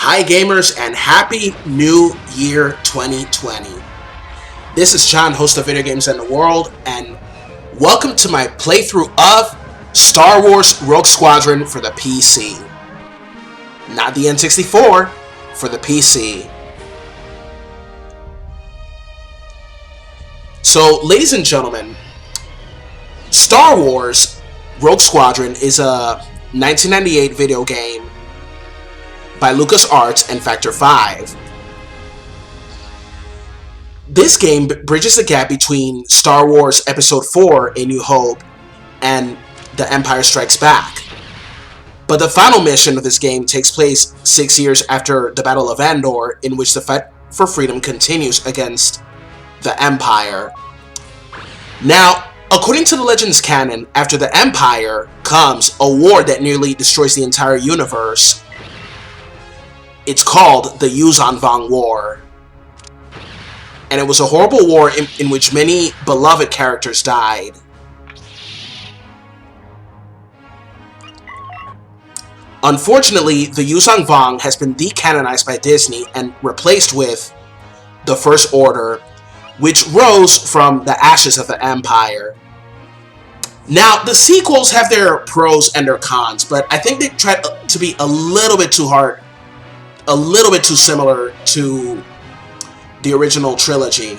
Hi gamers, and happy new year 2020. This is John, host of Video Games and the World, and welcome to my playthrough of Star Wars Rogue Squadron for the PC. Not the N64, for the PC. So, ladies and gentlemen, Star Wars Rogue Squadron is a 1998 video game by LucasArts and Factor 5. This game bridges the gap between Star Wars Episode 4, A New Hope, and The Empire Strikes Back. But the final mission of this game takes place 6 years after the Battle of Endor, in which the fight for freedom continues against the Empire. Now, according to the Legends canon, after the Empire comes a war that nearly destroys the entire universe. It's called the Yuuzhan Vong War. And it was a horrible war in which many beloved characters died. Unfortunately, the Yuuzhan Vong has been decanonized by Disney and replaced with the First Order, which rose from the ashes of the Empire. Now, the sequels have their pros and their cons, but I think they tried to be a little bit too hard, a little bit too similar to the original trilogy.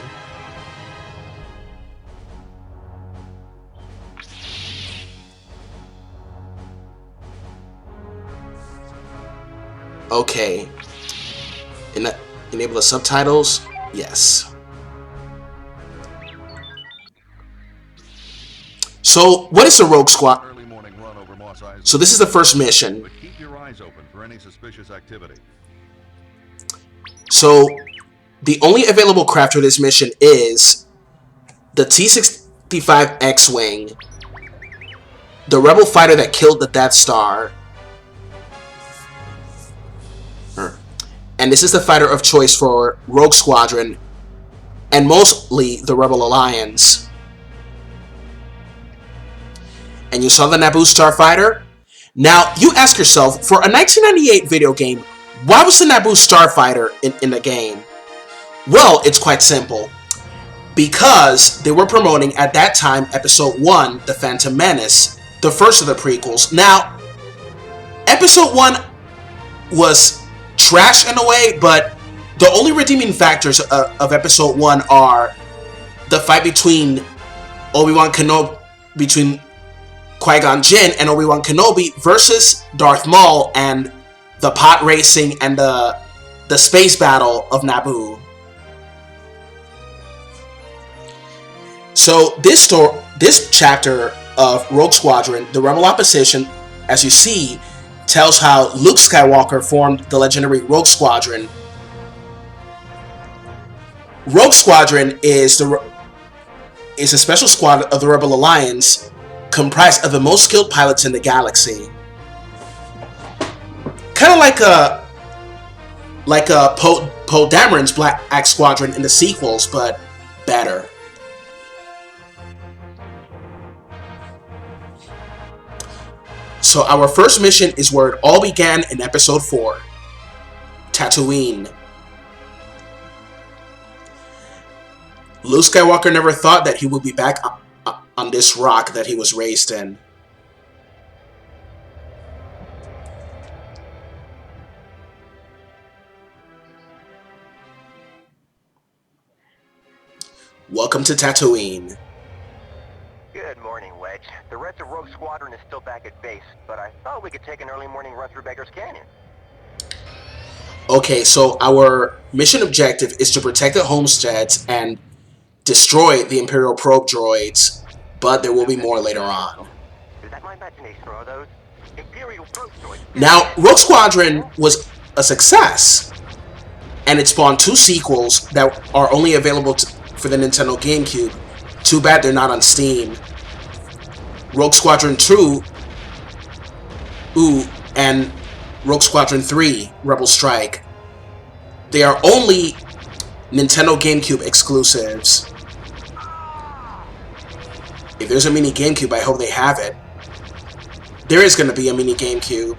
Okay. Enable the subtitles? Yes. So, what is the Rogue Squad? So this is the first mission. Keep your eyes open for any suspicious activity. So, the only available craft for this mission is the T-65 X-Wing, the rebel fighter that killed the Death Star, and this is the fighter of choice for Rogue Squadron, and mostly the Rebel Alliance. And you saw the Naboo Starfighter? Now, you ask yourself, for a 1998 video game, why was the Naboo Starfighter in the game? Well, it's quite simple. Because they were promoting, at that time, Episode 1, The Phantom Menace, the first of the prequels. Now, Episode 1 was trash in a way, but the only redeeming factors of Episode 1 are the fight between Obi-Wan Kenobi, between Qui-Gon Jinn and Obi-Wan Kenobi versus Darth Maul, and the pod racing and the space battle of Naboo. So this chapter of Rogue Squadron, the Rebel Opposition, as you see, tells how Luke Skywalker formed the legendary Rogue Squadron. Rogue Squadron is a special squad of the Rebel Alliance comprised of the most skilled pilots in the galaxy. Kind of like a Poe Dameron's Black Axe Squadron in the sequels, but better. So our first mission is where it all began in Episode 4, Tattooine. Luke Skywalker never thought that he would be back on this rock that he was raised in. Welcome to Tattooine. Good morning, Wedge. The rest of Rogue Squadron is still back at base, but I thought we could take an early morning run through Beggar's Canyon. Okay, so our mission objective is to protect the homesteads and destroy the Imperial probe droids, but there will be more later on. Is that my imagination, or are those Imperial probe droids? Now, Rogue Squadron was a success, and it spawned 2 sequels that are only available for the Nintendo GameCube. Too bad they're not on Steam. Rogue Squadron 2 and Rogue Squadron 3 Rebel Strike. They are only Nintendo GameCube exclusives. If there's a mini GameCube, I hope they have it. There is going to be a mini GameCube.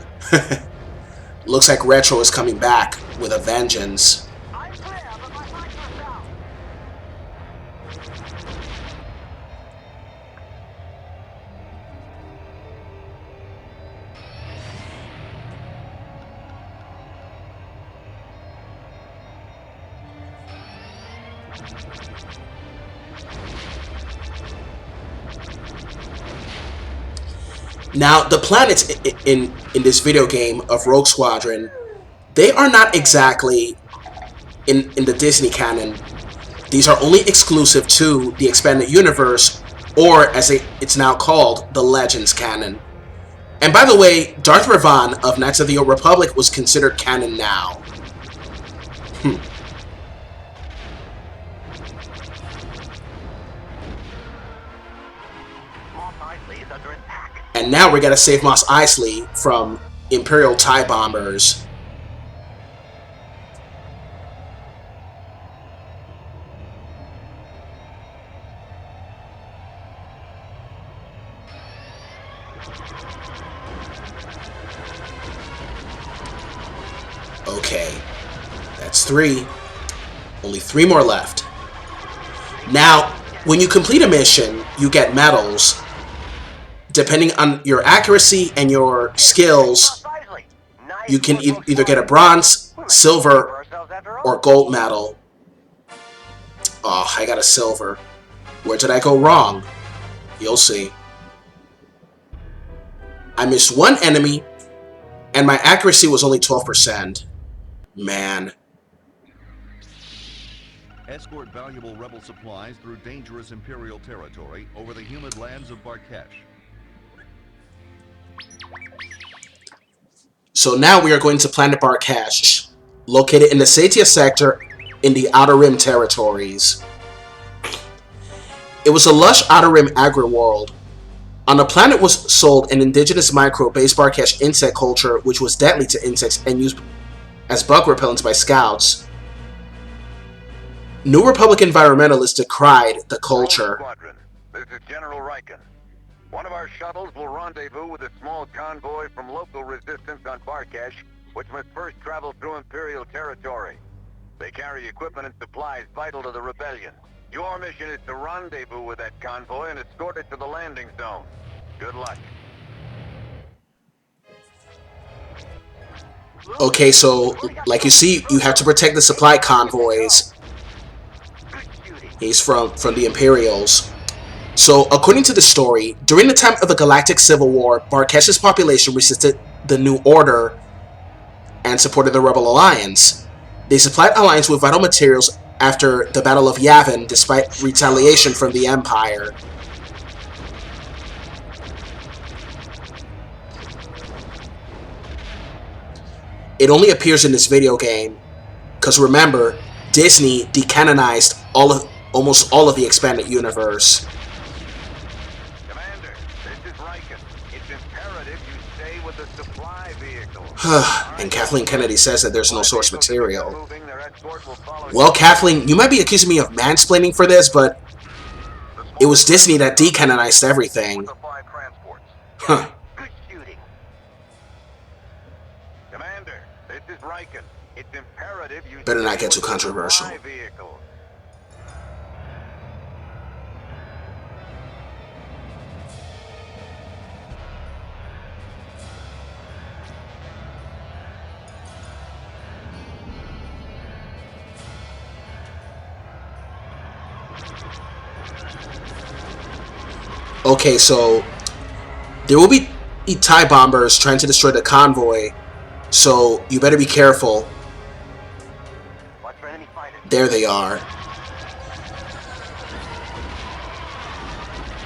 Looks like Retro is coming back with a vengeance. I'm clear, but my flanks are down. Now, the planets in this video game of Rogue Squadron, they are not exactly in the Disney canon. These are only exclusive to the expanded universe, or as it's now called, the Legends canon. And by the way, Darth Revan of Knights of the Old Republic was considered canon now. Mos Eisley is under attack. And now we gotta save Mos Eisley from Imperial TIE bombers. Okay, that's 3. Only 3 more left. Now, when you complete a mission, you get medals. Depending on your accuracy and your skills, you can either get a bronze, silver, or gold medal. Oh, I got a silver. Where did I go wrong? You'll see. I missed 1 enemy, and my accuracy was only 12%. Man. Escort valuable rebel supplies through dangerous Imperial territory over the humid lands of Barkhesh. So now we are going to planet Barkhesh, located in the Satia sector in the Outer Rim territories. It was a lush Outer Rim agri-world. On the planet was sold an indigenous microbe-based Barkhesh insect culture which was deadly to insects and used as bug repellents by scouts. New Republic environmentalists decried the culture. Rogue Squadron, this is General Riken. One of our shuttles will rendezvous with a small convoy from local resistance on Barkhesh, which must first travel through Imperial territory. They carry equipment and supplies vital to the rebellion. Your mission is to rendezvous with that convoy and escort it to the landing zone. Good luck. Okay, so, like you see, you have to protect the supply convoys. He's from the Imperials. So, according to the story, during the time of the Galactic Civil War, Barkhesh's population resisted the New Order and supported the Rebel Alliance. They supplied Alliance with vital materials after the Battle of Yavin, despite retaliation from the Empire. It only appears in this video game, because remember, Disney decanonized almost all of the expanded universe. Commander, this is Riken. It's imperative you stay with the supply vehicle. And Kathleen Kennedy says that there's no source material. Well, Kathleen, you might be accusing me of mansplaining for this, but it was Disney that decanonized everything. Huh. Good shooting. Commander, this is Riken. It's imperative you Better not stay get too with the controversial. supply vehicle. Okay, so there will be TIE bombers trying to destroy the convoy, so you better be careful. Watch for enemy fighters. There they are.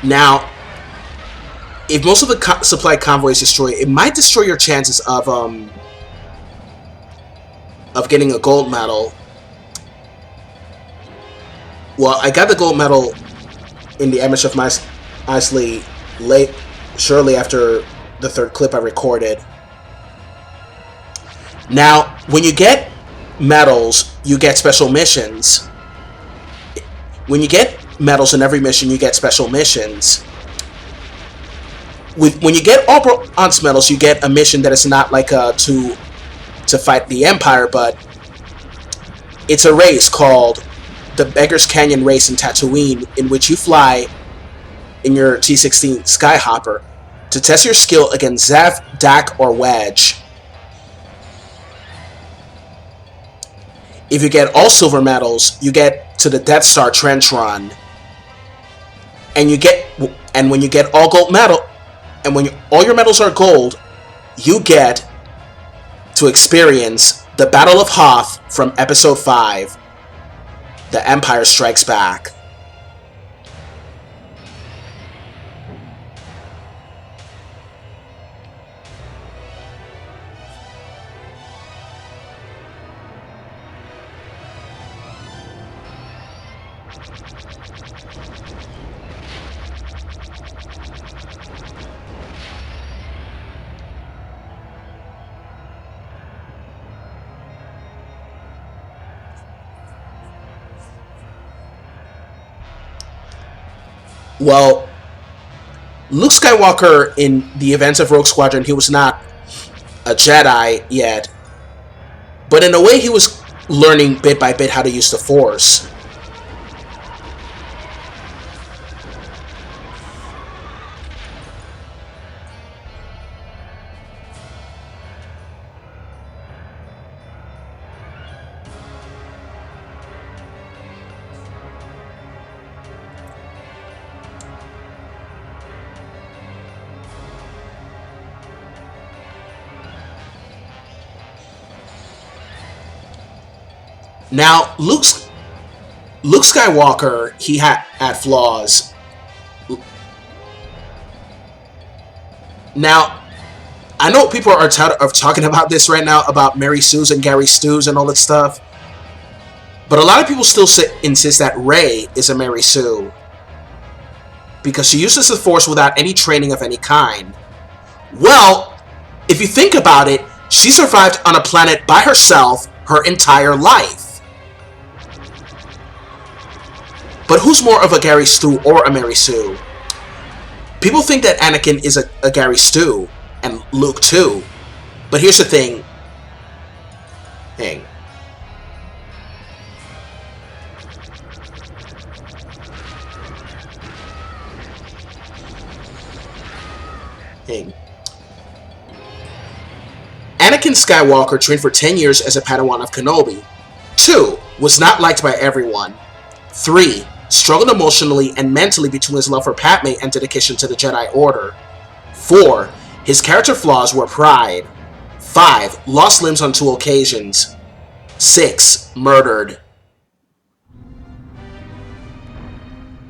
Now, if most of the supply convoy is destroyed, it might destroy your chances of getting a gold medal. Well, I got the gold medal in the image of my Eisley shortly after the 3rd clip I recorded. Now, when you get medals, you get special missions. When you get medals in every mission, you get special missions. When you get all bronze medals, you get a mission that is not like to to fight the Empire, but it's a race called the Beggar's Canyon Race in Tattooine, in which you fly in your T-16 Skyhopper to test your skill against Zev, Dak, or Wedge. If you get all silver medals, you get to the Death Star Trench Run, and when you get all gold medal, and when all your medals are gold, you get to experience the Battle of Hoth from Episode 5, The Empire Strikes Back. Well, Luke Skywalker, in the events of Rogue Squadron, he was not a Jedi yet, but in a way he was learning bit by bit how to use the Force. Now, Luke Skywalker, he had flaws. Now, I know people are tired of talking about this right now, about Mary Sue's and Gary Stu's and all that stuff. But a lot of people still insist that Rey is a Mary Sue, because she uses the Force without any training of any kind. Well, if you think about it, she survived on a planet by herself her entire life. But who's more of a Gary Stu or a Mary Sue? People think that Anakin is a Gary Stu, and Luke too. But here's the thing. Hang. Anakin Skywalker trained for 10 years as a Padawan of Kenobi. 2. Was not liked by everyone. 3. Struggled emotionally and mentally between his love for Padme and dedication to the Jedi Order. 4. His character flaws were pride. 5. Lost limbs on 2 occasions. 6. Murdered.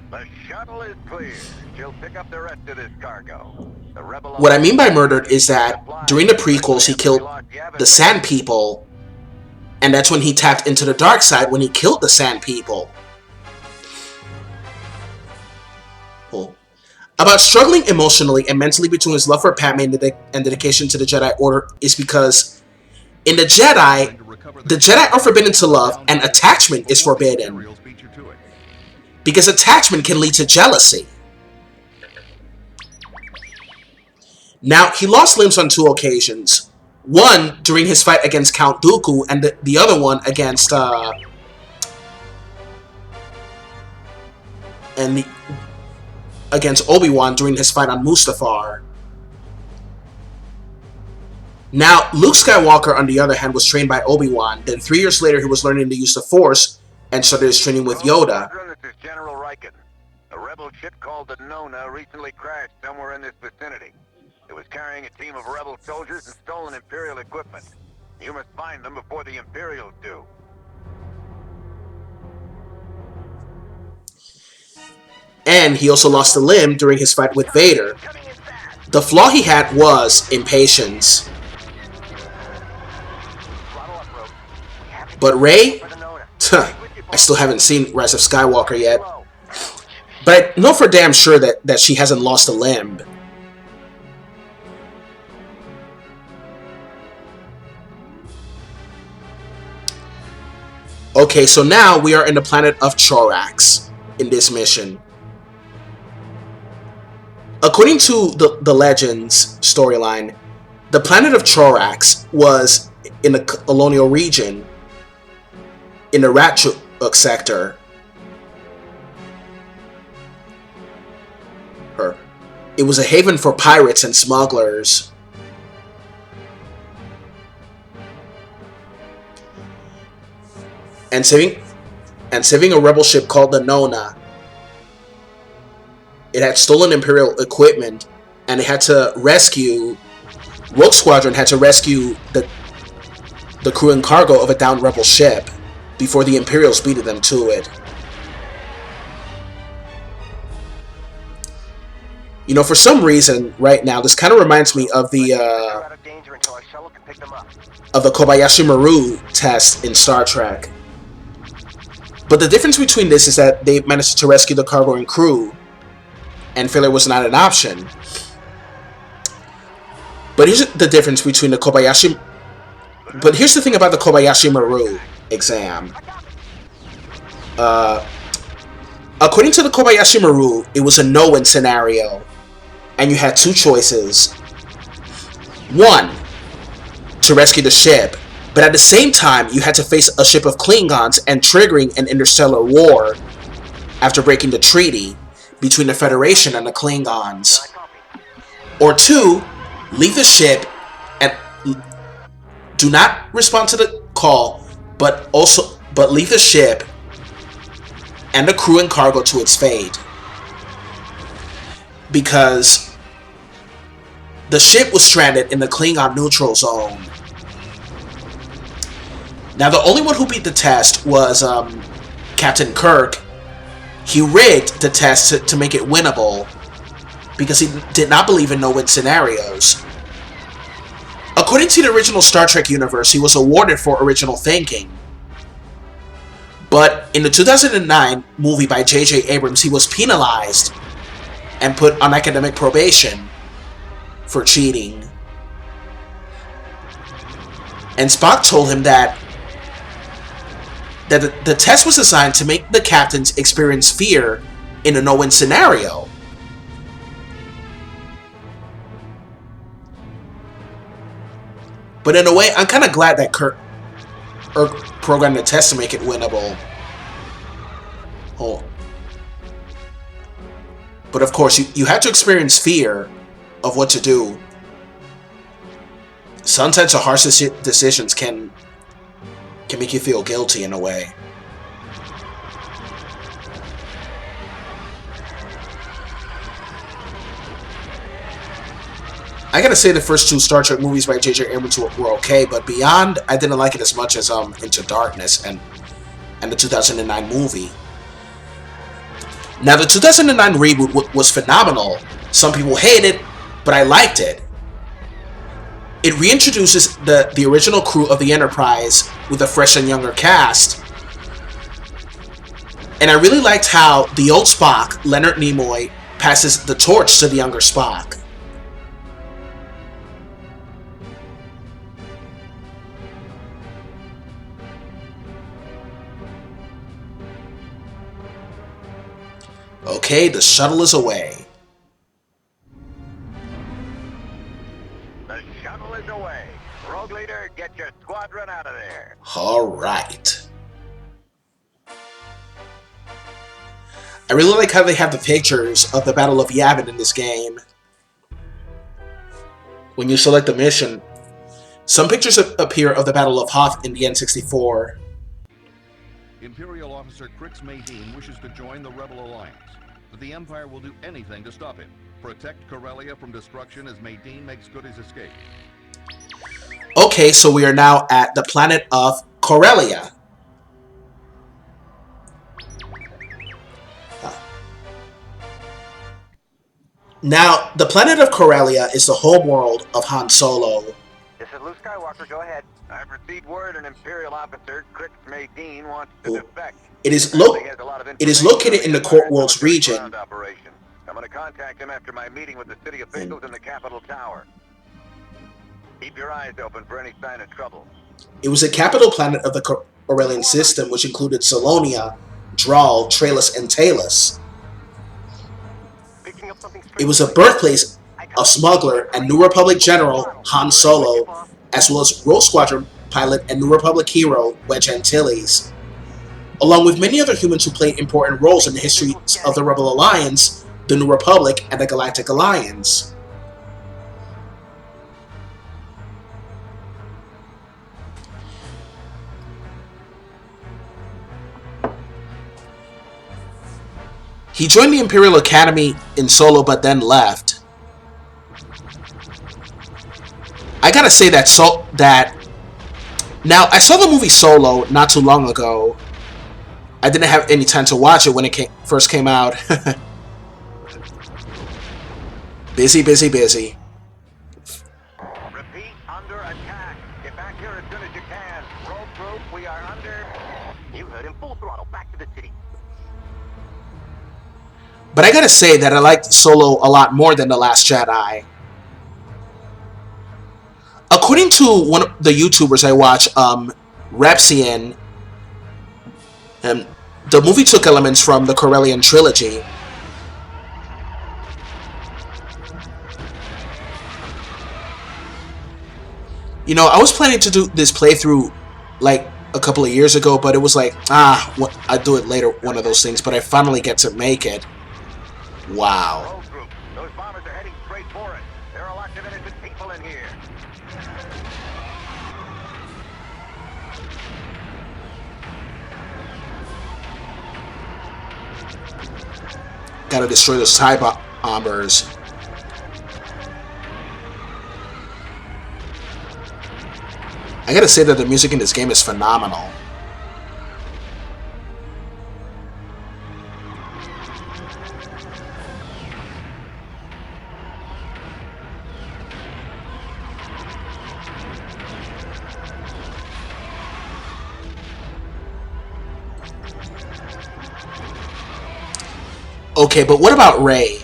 The shuttle is clear. She'll pick up the rest of this cargo. The rebel What I mean by murdered is that during the prequels he killed the Sand People, and that's when he tapped into the dark side, when he killed the Sand People. About struggling emotionally and mentally between his love for Padme and dedication to the Jedi Order is because in the Jedi are forbidden to love and attachment is forbidden. Because attachment can lead to jealousy. Now, he lost limbs on 2 occasions. One during his fight against Count Dooku, and the other one against against Obi-Wan during his fight on Mustafar. Now, Luke Skywalker, on the other hand, was trained by Obi-Wan. Then 3 years later, he was learning to use the Force and started his training with Yoda. This is General Riken. A rebel ship called the Nona recently crashed somewhere in this vicinity. It was carrying a team of rebel soldiers and stolen Imperial equipment. You must find them before the Imperials do. And he also lost a limb during his fight with Vader. The flaw he had was impatience. But Rey? I still haven't seen Rise of Skywalker yet. But I know for damn sure that she hasn't lost a limb. Okay, so now we are in the planet of Chorax in this mission. According to the Legends storyline, the planet of Chorax was in the colonial region in the Ratchuk sector. It was a haven for pirates and smugglers. And saving a rebel ship called the Nona. It had stolen Imperial equipment, and it had to rescue... Rogue Squadron had to rescue the crew and cargo of a downed rebel ship before the Imperials beat them to it. You know, for some reason, right now, this kind of reminds me of the Kobayashi Maru test in Star Trek. But the difference between this is that they managed to rescue the cargo and crew, and failure was not an option. But here's the difference between the Kobayashi... But here's the thing about the Kobayashi Maru exam. According to the Kobayashi Maru, it was a no-win scenario. And you had two choices. One, to rescue the ship, but at the same time, you had to face a ship of Klingons and triggering an interstellar war after breaking the treaty between the Federation and the Klingons. Or two, leave the ship and do not respond to the call, but leave the ship and the crew and cargo to its fate. Because the ship was stranded in the Klingon neutral zone. Now, the only one who beat the test was Captain Kirk. He rigged the test to make it winnable because he did not believe in no-win scenarios. According to the original Star Trek universe, he was awarded for original thinking. But in the 2009 movie by J.J. Abrams, he was penalized and put on academic probation for cheating. And Spock told him that the test was designed to make the captains experience fear in a no-win scenario. But in a way, I'm kind of glad that Kirk programmed the test to make it winnable. But of course, you have to experience fear of what to do. Sometimes the harsh decisions can make you feel guilty in a way. I gotta say the first two Star Trek movies by J.J. Abrams were okay, but Beyond, I didn't like it as much as Into Darkness and the 2009 movie. Now, the 2009 reboot was phenomenal. Some people hate it, but I liked it. It reintroduces the original crew of the Enterprise with a fresh and younger cast. And I really liked how the old Spock, Leonard Nimoy, passes the torch to the younger Spock. Okay, the shuttle is away. The shuttle is away. Rogue Leader, get your squadron out of there. Alright. I really like how they have the pictures of the Battle of Yavin in this game. When you select the mission, some pictures appear of the Battle of Hoth in the N64. Imperial officer Crix Madine wishes to join the Rebel Alliance, but the Empire will do anything to stop him. Protect Corellia from destruction as Madine makes good his escape. Okay, so we are now at the planet of Corellia. Now, the planet of Corellia is the homeworld of Han Solo. This is Luke Skywalker, go ahead. I've received word an Imperial officer, Crix Madine, wants to defect. It is located in the Court Worlds region. I'm going to contact him after my meeting with the city officials in the Capitol Tower. Keep your eyes open for any sign of trouble. It was a capital planet of the Corellian system, which included Solonia, Draal, Traelus, and Talus. It was a birthplace of smuggler and New Republic General Han Solo, as well as Rogue Squadron pilot and New Republic hero Wedge Antilles, along with many other humans who played important roles in the histories of the Rebel Alliance, the New Republic, and the Galactic Alliance. He joined the Imperial Academy in Solo but then left. I gotta say that now, I saw the movie Solo not too long ago. I didn't have any time to watch it when it first came out. Busy. Repeat, under attack. Get back here as soon as you can. Rogue group, we are under... You heard him. Full throttle. Back to the city. But I gotta say that I liked Solo a lot more than The Last Jedi. According to one of the YouTubers I watch, Repsian, the movie took elements from the Corellian trilogy. You know, I was planning to do this playthrough like a couple of years ago, but it was like, I'd do it later, one of those things, but I finally get to make it. Wow. Rogue group, those bombers are heading straight for it. There are lots of innocent people in here. Gotta destroy those TIE bombers. I gotta say that the music in this game is phenomenal. Okay, but what about Rey?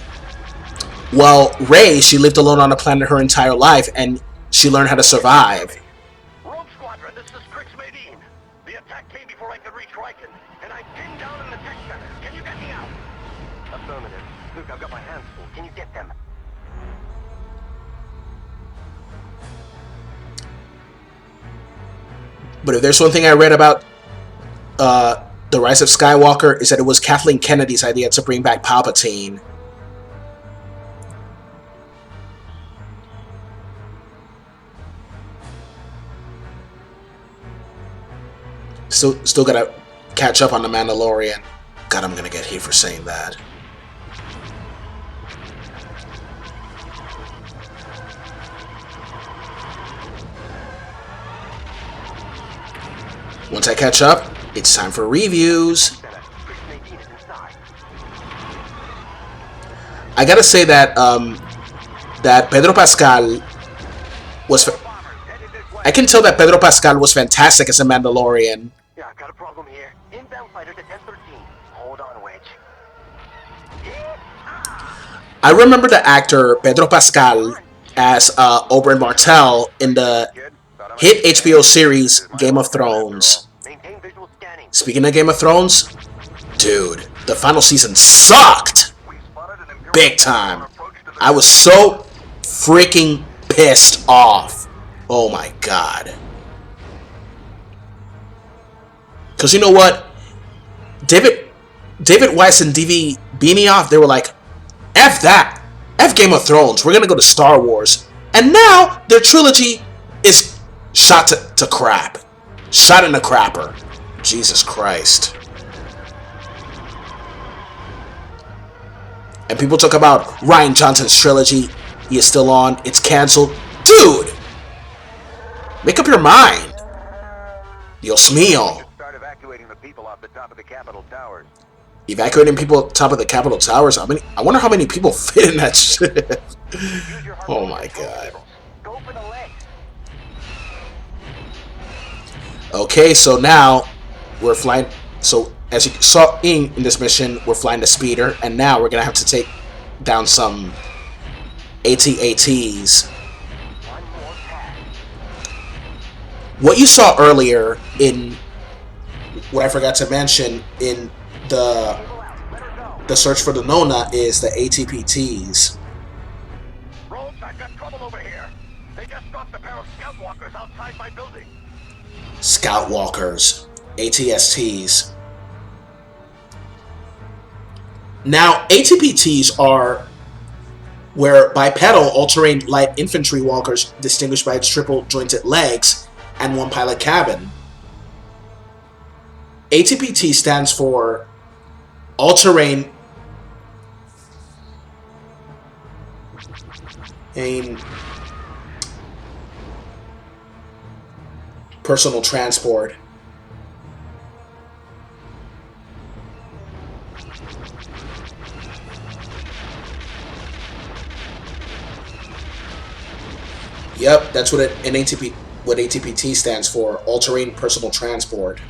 Well, Rey, she lived alone on a planet her entire life, and she learned how to survive. Rogue Squadron, this is Crix Madine. The attack came before I could reach Riken, and I'm pinned down in the tech center. Can you get me out? Affirmative. Luke, I've got my hands full. Can you get them? But if there's one thing I read about The Rise of Skywalker, is that it was Kathleen Kennedy's idea to bring back Palpatine. Still gotta catch up on The Mandalorian. God, I'm gonna get hate for saying that. Once I catch up, it's time for reviews. I gotta say that that Pedro Pascal was. I can tell that Pedro Pascal was fantastic as a Mandalorian. Yeah, I've got a problem here. Inbound fighters at 1013. Hold on, Wedge. I remember the actor Pedro Pascal as Oberyn Martell in the hit HBO series Game of Thrones. Maintain visual scanning. Speaking of Game of Thrones, dude, the final season sucked! Big time. I was so freaking pissed off. Oh my god. Because you know what? David Weiss and DV Benioff, they were like, F that. F Game of Thrones. We're going to go to Star Wars. And now their trilogy is shot to crap. Shot in the crapper. Jesus Christ. And people talk about Rian Johnson's trilogy. He is still on. It's canceled. Dude! Make up your mind. Dios mío. Start evacuating the people off the top of the Capitol Towers. Evacuating people top of the Capitol Towers? I wonder how many people fit in that shit. Oh my god. Go for the leg. Okay, so now we're flying. So as you saw in this mission, we're flying the speeder, and now we're gonna have to take down some AT-ATs. What you saw earlier in what I forgot to mention in the search for the Nona is the ATPTs. Rogues, I've got trouble over here. They just stopped a pair of scout walkers outside my building. Scout Walkers, ATSTs. Now, ATPTs are where bipedal all-terrain light infantry walkers distinguished by its triple jointed legs and one pilot cabin. ATPT stands for all-terrain personal transport. Yep, that's what what ATPT stands for, all-terrain personal transport.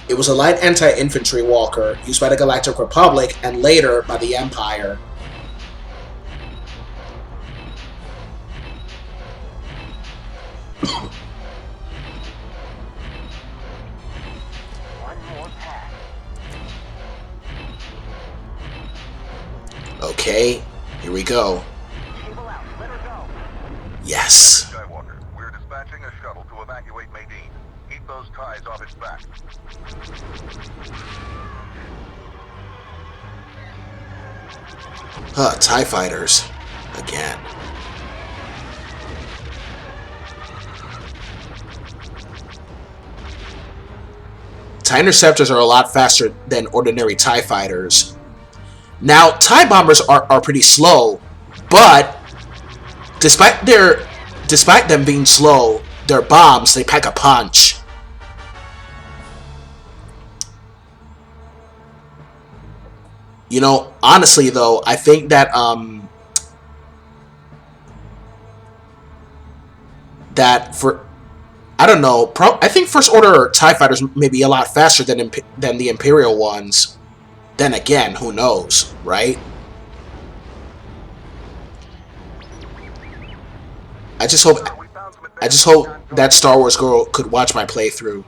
It was a light anti-infantry walker used by the Galactic Republic and later by the Empire. Okay, here we go. Yes. Skywalker, we're dispatching a shuttle to evacuate Madine. Keep those ties off its back. TIE fighters. Again. TIE interceptors are a lot faster than ordinary TIE fighters. Now, TIE bombers are pretty slow, but despite them being slow, their bombs, they pack a punch. You know, honestly though, I think that I think First Order TIE fighters may be a lot faster than the Imperial ones. Then again, who knows, right? I just hope that Star Wars girl could watch my playthrough.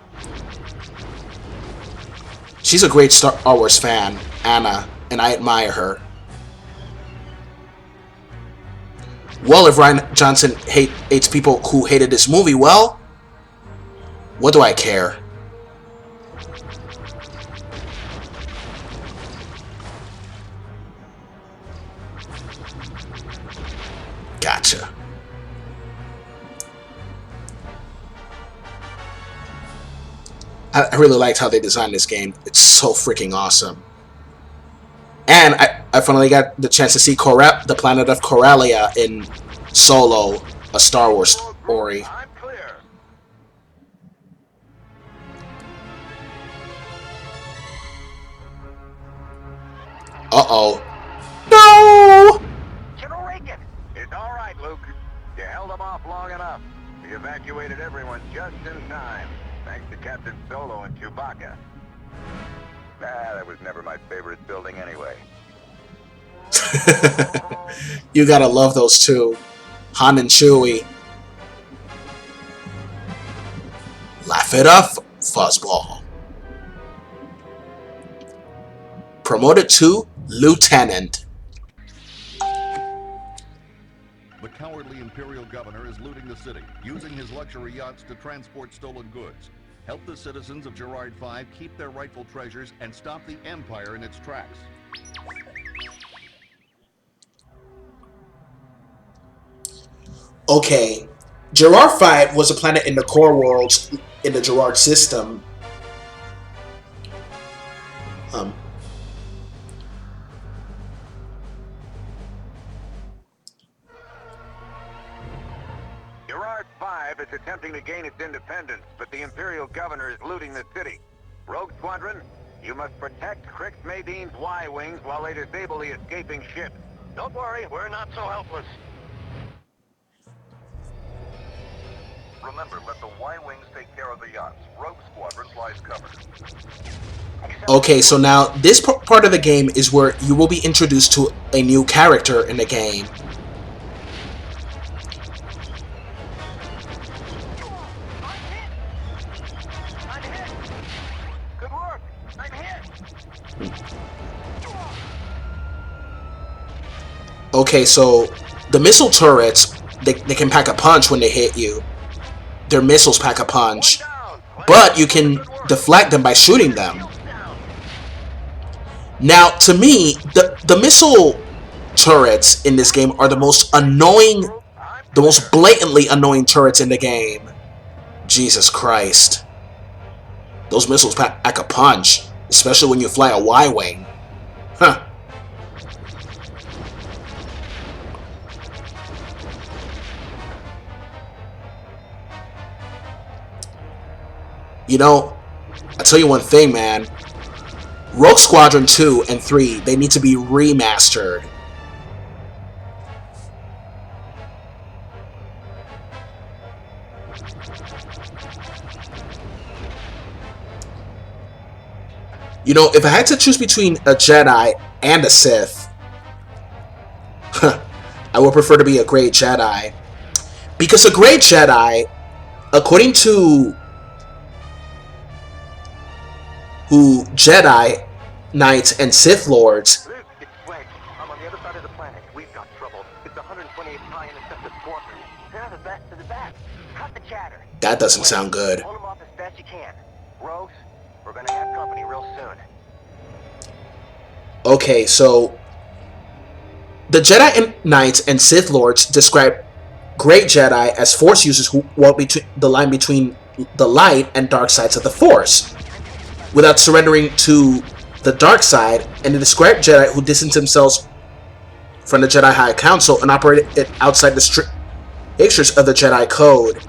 She's a great Star Wars fan, Anna, and I admire her. Well, if Rian Johnson hates people who hated this movie, well, what do I care? Gotcha. I really liked how they designed this game. It's so freaking awesome. And I finally got the chance to see the planet of Corellia in Solo, a Star Wars story. Uh-oh. No! It's all right, Luke. You held them off long enough. We evacuated everyone just in time, thanks to Captain Solo and Chewbacca. That was never my favorite building anyway. You gotta love those two, Han and Chewie. Laugh it up, fuzzball. Promoted to Lieutenant. The cowardly Imperial governor is looting the city, using his luxury yachts to transport stolen goods. Help the citizens of Gerrard V keep their rightful treasures and stop the Empire in its tracks. Okay, Gerrard V was a planet in the core worlds in the Gerrard system. Gerrard V is attempting to gain its independence, but the Imperial governor is looting the city. Rogue Squadron, you must protect Crix Madine's Y-Wings while they disable the escaping ship. Don't worry, we're not so helpless. Remember, let the Y-Wings take care of the yachts. Rogue Squadron flies covered. Okay, so now this part of the game is where you will be introduced to a new character in the game. Good work! I'm hit! Okay, so the missile turrets they can pack a punch when they hit you. Their missiles pack a punch. But you can deflect them by shooting them. Now, to me, the missile turrets in this game are the most annoying, the most blatantly annoying turrets in the game. Jesus Christ. Those missiles pack a punch, especially when you fly a Y-Wing. Huh. You know, I'll tell you one thing, man. Rogue Squadron 2 and 3, they need to be remastered. You know, if I had to choose between a Jedi and a Sith, I would prefer to be a Great Jedi. Because a Great Jedi, according to who Jedi Knights and Sith Lords. Luke, it's Wedge. I'm on the other side of the planet. We've got trouble. It's 128th High Interceptor Squadron. They're the best of the best. Cut the chatter. That doesn't sound good. Hold them off as best you can. Rogues, we're gonna have company real soon. Okay, so the Jedi Knights and Sith Lords describe Great Jedi as Force users who walk between the line between the light and dark sides of the Force, without surrendering to the dark side, and they describe Jedi who distance themselves from the Jedi High Council and operate it outside the strictures of the Jedi Code.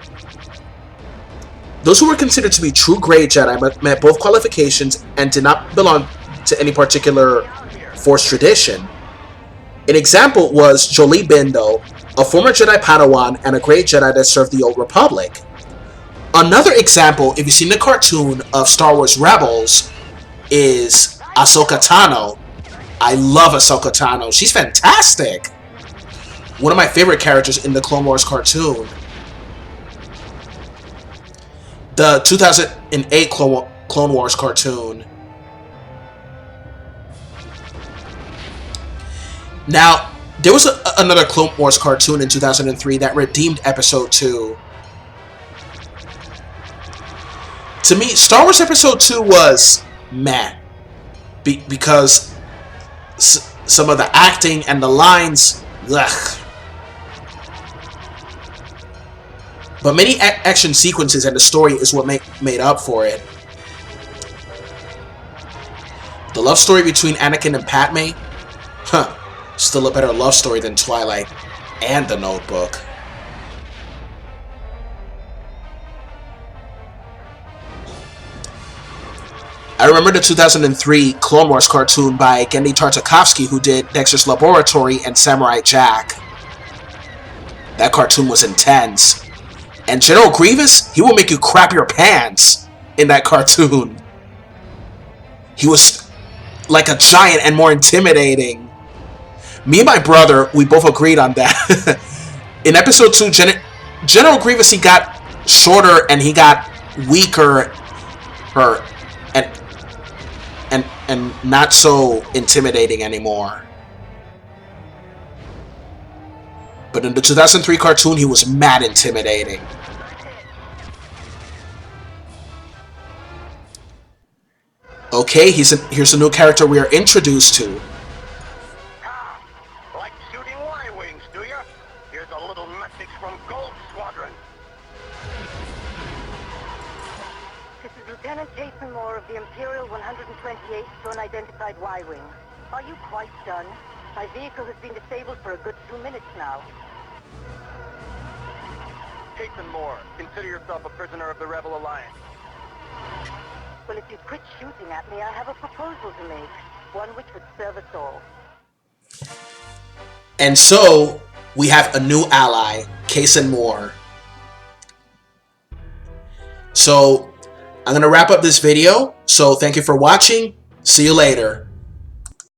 Those who were considered to be true Great Jedi met both qualifications and did not belong to any particular Force tradition. An example was Jolie Bindo, a former Jedi Padawan and a Great Jedi that served the Old Republic. Another example, if you've seen the cartoon of Star Wars Rebels, is Ahsoka Tano. I love Ahsoka Tano. She's fantastic. One of my favorite characters in the Clone Wars cartoon. The 2008 Clone Wars cartoon. Now, there was another Clone Wars cartoon in 2003 that redeemed Episode 2. To me, Star Wars Episode 2 was meh. Because some of the acting and the lines, ugh. But many action sequences and the story is what made up for it. The love story between Anakin and Padme? Huh. Still a better love story than Twilight and The Notebook. I remember the 2003 Clone Wars cartoon by Genndy Tartakovsky, who did Dexter's Laboratory and Samurai Jack. That cartoon was intense. And General Grievous, he will make you crap your pants in that cartoon. He was like a giant and more intimidating. Me and my brother, we both agreed on that. In Episode 2, General Grievous, he got shorter and he got weaker, and not so intimidating anymore. But in the 2003 cartoon, he was mad intimidating. Okay, here's a new character we are introduced to. Like shooting Y-Wings, do you? Here's a little message from Rogue Squadron. This is Lieutenant Jason Moore of the Imperial 128th Unidentified Y-Wing. Are you quite done? My vehicle has been disabled for a good 2 minutes now. Jason Moore, consider yourself a prisoner of the Rebel Alliance. Well, if you quit shooting at me, I have a proposal to make. One which would serve us all. And so, we have a new ally, Jason Moore. So, I'm going to wrap up this video. So, thank you for watching. See you later.